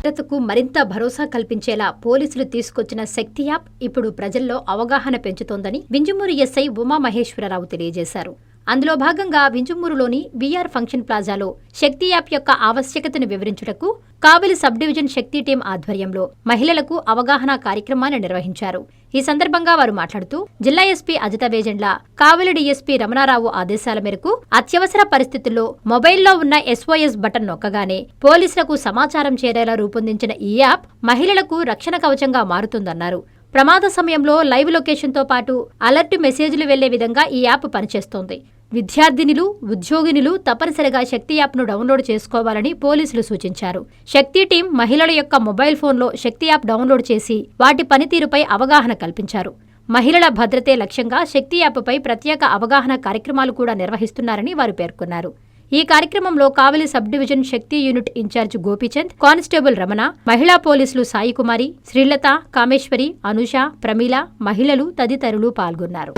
భద్రతకు మరింత భరోసా కల్పించేలా పోలీసులు తీసుకొచ్చిన శక్తి యాప్ ఇప్పుడు ప్రజల్లో అవగాహన పెంచుతోందని వింజమూరు ఎస్ఐ ఉమామహేశ్వరరావు తెలియజేశారు. అందులో భాగంగా వింజమూరులోని బీఆర్ ఫంక్షన్ ప్లాజాలో శక్తి యాప్ యొక్క ఆవశ్యకతను వివరించుటకు కావలి సబ్ డివిజన్ శక్తి టీం ఆధ్వర్యంలో మహిళలకు అవగాహన కార్యక్రమాన్ని నిర్వహించారు. ఈ సందర్భంగా వారు మాట్లాడుతూ జిల్లా ఎస్పీ అజిత వేజండ్ల, కావలి డీఎస్పీ రమణారావు ఆదేశాల మేరకు అత్యవసర పరిస్థితుల్లో మొబైల్లో ఉన్న SOS బటన్ నొక్కగానే పోలీసులకు సమాచారం చేరేలా రూపొందించిన ఈ యాప్ మహిళలకు రక్షణ కవచంగా మారుతుందన్నారు. ప్రమాద సమయంలో లైవ్ లొకేషన్తో పాటు అలర్ట్ మెసేజ్లు వెళ్లే విధంగా ఈ యాప్ పనిచేస్తోంది. విద్యార్థినులు, ఉద్యోగినులు తప్పనిసరిగా శక్తి యాప్ను డౌన్లోడ్ చేసుకోవాలని పోలీసులు సూచించారు. శక్తి టీం మహిళల యొక్క మొబైల్ ఫోన్లో శక్తి యాప్ డౌన్లోడ్ చేసి వాటి పనితీరుపై అవగాహన కల్పించారు. మహిళల భద్రతే లక్ష్యంగా శక్తి యాప్పై ప్రత్యేక అవగాహన కార్యక్రమాలు కూడా నిర్వహిస్తున్నారని వారు పేర్కొన్నారు. ఈ కార్యక్రమంలో Kavali sub division Shakti unit incharge Gopichand, constable Ramana, మహిళా పోలీసులు సాయికుమారి, శ్రీలత, కామేశ్వరి, అనుష, ప్రమీల, మహిళలు తదితరులు పాల్గొన్నారు.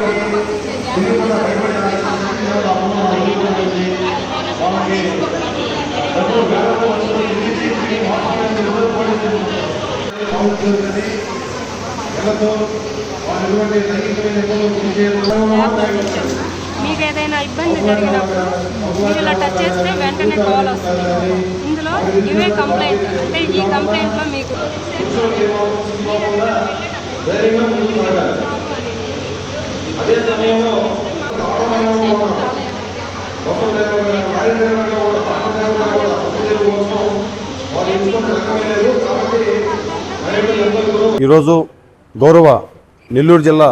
మీకు ఏదైనా ఇబ్బంది జరిగినప్పుడు మీరు ఇలా టచ్ చేస్తే వెంటనే కాల్ వస్తుంది. ఇందులో ఇవే కంప్లైంట్, అంటే ఈ కంప్లైంట్లో మీకు ఈరోజు గౌరవ నెల్లూరు జిల్లా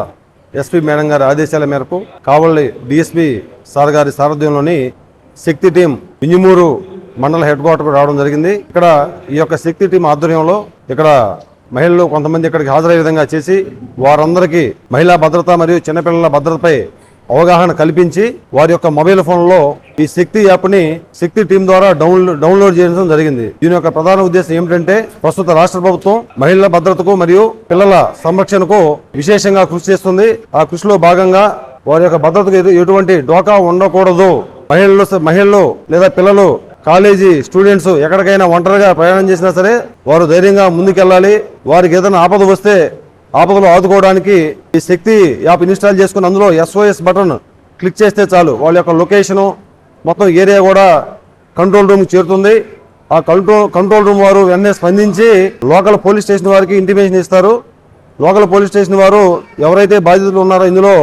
ఎస్పీ మేడం గారి ఆదేశాల మేరకు కావలి డిఎస్పీ సార్ గారి సారథ్యంలోని శక్తి టీం వింజమూరు మండల హెడ్ క్వార్టర్కు రావడం జరిగింది. ఇక్కడ ఈ యొక్క శక్తి టీం ఆధ్వర్యంలో ఇక్కడ మహిళలు కొంతమంది ఇక్కడికి హాజరయ్యే విధంగా చేసి వారందరికీ మహిళా భద్రత మరియు చిన్నపిల్లల భద్రతపై అవగాహన కల్పించి వారి యొక్క మొబైల్ ఫోన్లో ఈ శక్తి యాప్ని శక్తి టీం ద్వారా డౌన్లోడ్ చేయడం జరిగింది. దీని యొక్క ప్రధాన ఉద్దేశం ఏమిటంటే ప్రస్తుత రాష్ట్ర ప్రభుత్వం మహిళల భద్రతకు మరియు పిల్లల సంరక్షణకు విశేషంగా కృషి చేస్తుంది. ఆ కృషిలో భాగంగా వారి యొక్క భద్రతకు ఎటువంటి డోకా ఉండకూడదు. మహిళలు లేదా పిల్లలు, కాలేజీ స్టూడెంట్స్ ఎక్కడికైనా ఒంటరిగా ప్రయాణం చేసినా సరే వారు ధైర్యంగా ముందుకెళ్ళాలి. వారికి ఏదైనా ఆపద వస్తే ఆపదలో ఆదుకోవడానికి ఈ శక్తి యాప్ ఇన్స్టాల్ చేసుకుని అందులో SOS బటన్ క్లిక్ చేస్తే చాలు వాళ్ళ యొక్క లొకేషను మొత్తం ఏరియా కూడా కంట్రోల్ రూమ్ చేరుతుంది. ఆ కంట్రోల్ రూమ్ వారు వెంటనే స్పందించి లోకల్ పోలీస్ స్టేషన్ వారికి ఇంటిమేషన్ ఇస్తారు. లోకల్ పోలీస్ స్టేషన్ వారు ఎవరైతే బాధితులు ఉన్నారో ఇందులో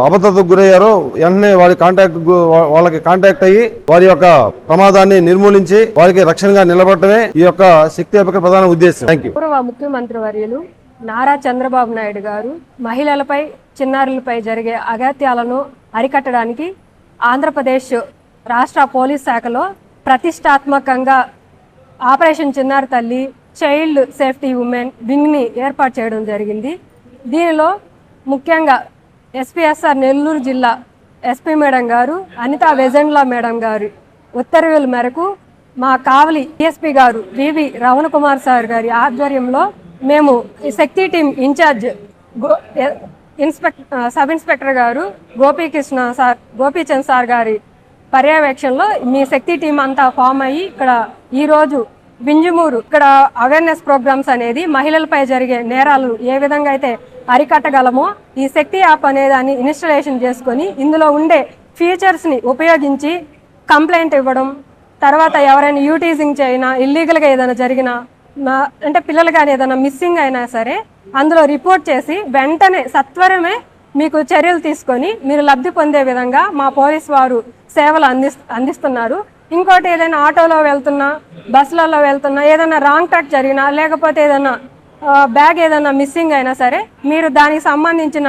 అభద్రతకు గురయ్యారో వెంటనే వాళ్ళకి కాంటాక్ట్ అయ్యి వారి యొక్క ప్రమాదాన్ని నిర్మూలించి వారికి రక్షణగా నిలబడటమే ఈ యొక్క శక్తి యాప్ ప్రధాన ఉద్దేశం. Thank you. ముఖ్యమంత్రి వర్యులు నారా చంద్రబాబు నాయుడు గారు మహిళలపై, చిన్నారులపై జరిగే అగత్యాలను అరికట్టడానికి ఆంధ్రప్రదేశ్ రాష్ట్ర పోలీస్ శాఖలో ప్రతిష్టాత్మకంగా ఆపరేషన్ చిన్నారి తల్లి, చైల్డ్ సేఫ్టీ ఉమెన్ వింగ్ని ఏర్పాటు చేయడం జరిగింది. దీనిలో ముఖ్యంగా SPSR నెల్లూరు జిల్లా ఎస్పీ మేడం గారు, అనితా వేజండ్ల మేడం గారు ఉత్తర్వుల మేరకు మా కావలి DSP గారు వివి రమణ కుమార్ సార్ గారి ఆధ్వర్యంలో మేము ఈ శక్తి టీం ఇన్ఛార్జ్ సబ్ ఇన్స్పెక్టర్ గారు గోపీచంద్ సార్ గారి పర్యవేక్షణలో మీ శక్తి టీం అంతా ఫామ్ అయ్యి ఇక్కడ ఈరోజు వింజమూరు ఇక్కడ అవేర్నెస్ ప్రోగ్రామ్స్ అనేది మహిళలపై జరిగే నేరాలను ఏ విధంగా అయితే అరికట్టగలమో ఈ శక్తి యాప్ అనే దాన్ని ఇన్స్టాలేషన్ చేసుకొని ఇందులో ఉండే ఫీచర్స్ని ఉపయోగించి కంప్లైంట్ ఇవ్వడం, తర్వాత ఎవరైనా యూటీజింగ్ చేయినా, ఇల్లీగల్గా ఏదైనా జరిగినా, అంటే పిల్లలు కానీ ఏదైనా మిస్సింగ్ అయినా సరే అందులో రిపోర్ట్ చేసి వెంటనే సత్వరమే మీకు చర్యలు తీసుకొని మీరు లబ్ధి పొందే విధంగా మా పోలీస్ వారు సేవలు అందిస్తున్నారు. ఇంకోటి ఏదైనా ఆటోలో వెళ్తున్నా, బస్సులలో వెళ్తున్నా, ఏదైనా రాంగ్ ట్రాక్ జరిగినా, లేకపోతే ఏదైనా బ్యాగ్ ఏదైనా మిస్సింగ్ అయినా సరే మీరు దానికి సంబంధించిన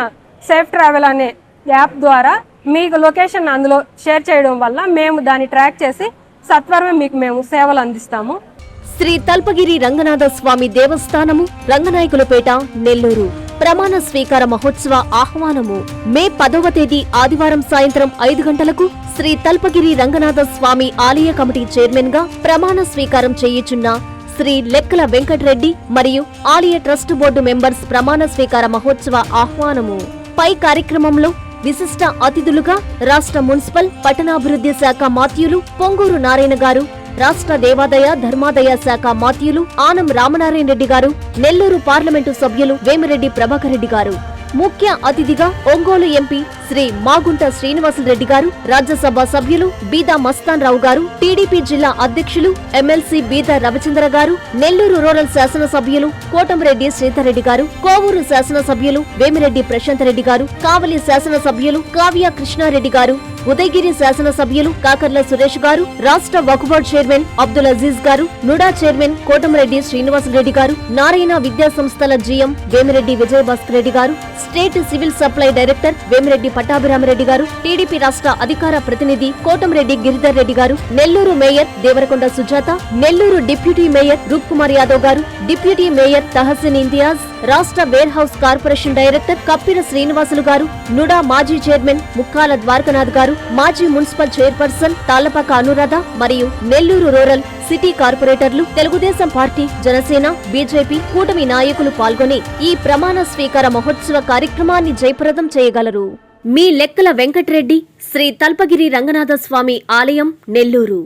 సేఫ్ ట్రావెల్ అనే యాప్ ద్వారా మీకు లొకేషన్ అందులో షేర్ చేయడం వల్ల మేము దాన్ని ట్రాక్ చేసి సత్వరమే మీకు మేము సేవలు అందిస్తాము. శ్రీ తల్పగిరి రంగనాథ స్వామి దేవస్థానము, రంగనాయకులపేట, నెల్లూరు ప్రమాణ స్వీకార మహోత్సవ ఆహ్వానము మే 10వ తేదీ ఆదివారం సాయంత్రం 5 గంటలకు శ్రీ తల్పగిరి రంగనాథ స్వామి ఆలయ కమిటీ చైర్మన్ గా ప్రమాణ స్వీకారం చేయుచున్న శ్రీ లెక్కల వెంకటరెడ్డి మరియు ఆలయ ట్రస్ట్ బోర్డు మెంబర్స్ ప్రమాణ స్వీకార మహోత్సవ ఆహ్వానము. పై కార్యక్రమంలో విశిష్ట అతిథులుగా రాష్ట్ర మున్సిపల్ పట్టణాభివృద్ధి శాఖ మాత్యులు పొంగూరు నారాయణ గారు, రాష్ట్ర దేవాదాయ ధర్మాదాయ శాఖ మాత్యులు ఆనం రామనారాయణ రెడ్డి గారు, నెల్లూరు పార్లమెంటు సభ్యులు వేమిరెడ్డి ప్రభాకర్ రెడ్డి గారు, ముఖ్య అతిథిగా ఒంగోలు ఎంపీ శ్రీ మాగుంట శ్రీనివాసులరెడ్డి గారు, రాజ్యసభ సభ్యులు బీదా మస్తాన్ రావు గారు, టీడీపీ జిల్లా అధ్యక్షులు ఎమ్మెల్సీ బీదా రవిచంద్ర గారు, నెల్లూరు రూరల్ శాసనసభ్యులు కోటంరెడ్డి శ్రీధర్రెడ్డి గారు, కోవూరు శాసనసభ్యులు వేమిరెడ్డి ప్రశాంత్ రెడ్డి గారు, కావలి శాసనసభ్యులు కావ్య కృష్ణారెడ్డి గారు, ఉదయగిరి శాసనసభ్యులు కాకర్ల సురేష్ గారు, రాష్ట్ర వక్ఫ్ బోర్డు చైర్మన్ అబ్దుల్ అజీజ్ గారు, నుడా చైర్మన్ కోటంరెడ్డి శ్రీనివాసరెడ్డి గారు, నారాయణ విద్యా సంస్థల GM Vemireddy Vijayabhaskar Reddy garu, state civil supply director Vemireddy Pattabhiramareddy garu, TDP రాష్ట్ర అధికార ప్రతినిధి Kotamreddy Giridhar Reddy garu, Nellore mayor Devarakonda Sujatha, Nellore deputy mayor Roop Kumar Yadav garu, deputy mayor Tahseen Imtiaz, రాష్ట్ర warehouse corporation director Kappira Srinivasulu garu, NUDA మాజీ చైర్మన్ ముక్కాల ద్వారకనాథ్ గారు, మాజీ మున్సిపల్ చైర్పర్సన్ తాళ్లపాక అనురాధ మరియు నెల్లూరు రూరల్ సిటీ కార్పొరేటర్లు, తెలుగుదేశం పార్టీ, జనసేన, బీజేపీ కూటమి నాయకులు పాల్గొని ఈ ప్రమాణ స్వీకార మహోత్సవ కార్యక్రమాన్ని జయప్రదం చేయగలరు. మీ లెక్కల వెంకట్రెడ్డి, శ్రీ తల్పగిరి రంగనాథ స్వామి ఆలయం, నెల్లూరు.